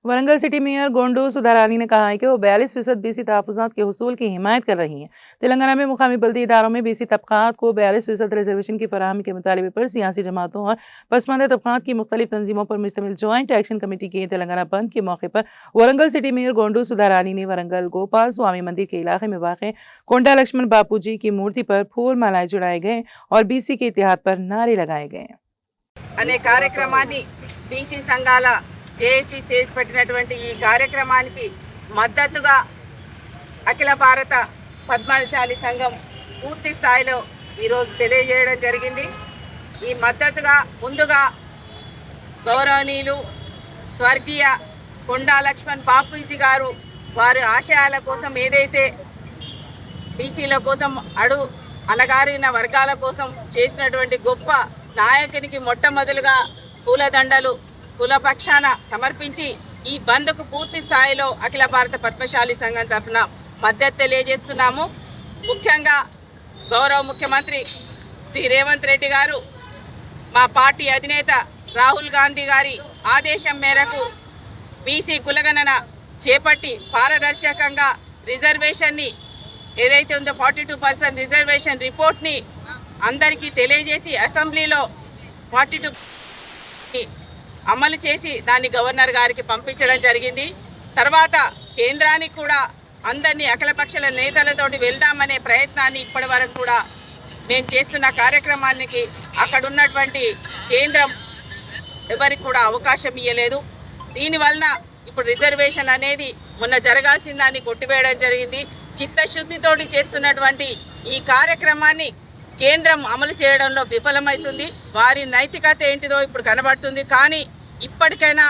Warangal city mayor गोंडू Sudharani ने कहा है कि वो 42% बीसी तहफ़्फ़ुज़ात के हुसूल की हिमायत कर रही हैं। तेलंगाना में मुकामी बल्दी इदारों में बीसी तबक़ात को 42% रिजर्वेशन की फराहमी के मुतालबे पर सियासी जमातों और पसमानदा तबक़ात की मुख्तलिफ तंजीमों पर मुश्तमिल जॉइंट एक्शन कमेटी के तेलंगाना बंद के मौके पर वरंगल सिटी मेयर गोंडू सुधारानी ने वरंगल गोपाल स्वामी मंदिर के इलाके में वाक़ कोंडा लक्ष्मण बापू जी की मूर्ति पर फूल मालाएं चढ़ाए गए और बीसी के इत्तेहाद पर नारे लगाए गए। అనే కార్యక్రమాన్ని బీసీ సంఘాల జేఏసీ చేసి పెట్టినటువంటి ఈ కార్యక్రమానికి మద్దతుగా అఖిల భారత పద్మశాలి సంఘం పూర్తి స్థాయిలో ఈరోజు తెలియజేయడం జరిగింది। ఈ మద్దతుగా ముందుగా గౌరవనీయులు స్వర్గీయ కొండా లక్ష్మణ్ బాపూజీ గారు వారి ఆశయాల కోసం ఏదైతే బీసీల కోసం అణగారిన వర్గాల కోసం చేసినటువంటి గొప్ప నాయకునికి మొట్టమొదలుగా పూలదండలు కులపక్షాన సమర్పించి ఈ బంద్కు పూర్తి స్థాయిలో అఖిల భారత పద్మశాలి సంఘం తరఫున మద్దతు తెలియజేస్తున్నాము। ముఖ్యంగా గౌరవ ముఖ్యమంత్రి శ్రీ రేవంత్ రెడ్డి గారు మా పార్టీ అధినేత రాహుల్ గాంధీ గారి ఆదేశం మేరకు బీసీ కులగణన చేపట్టి పారదర్శకంగా రిజర్వేషన్ని ఏదైతే ఉందో 42% రిజర్వేషన్ రిపోర్ట్ని అందరికీ తెలియజేసి అసెంబ్లీలో 42 అమలు చేసి దాన్ని గవర్నర్ గారికి పంపించడం జరిగింది। తర్వాత కేంద్రానికి కూడా అందరినీ అఖిలపక్షాల నేతలతోటి వెళ్దామనే ప్రయత్నాన్ని ఇప్పటి వరకు కూడా మేము చేస్తున్న కార్యక్రమానికి అక్కడ ఉన్నటువంటి కేంద్రం ఎవరికి కూడా అవకాశం ఇవ్వలేదు। దీనివలన ఇప్పుడు రిజర్వేషన్ అనేది మొన్న జరగాల్సిన దాన్ని కొట్టివేయడం జరిగింది। చిత్తశుద్ధితోటి చేస్తున్నటువంటి ఈ కార్యక్రమాన్ని కేంద్రం అమలు చేయడంలో విఫలమవుతుంది। వారి నైతికత ఏంటిదో ఇప్పుడు కనబడుతుంది। కానీ ఇప్పటికైనా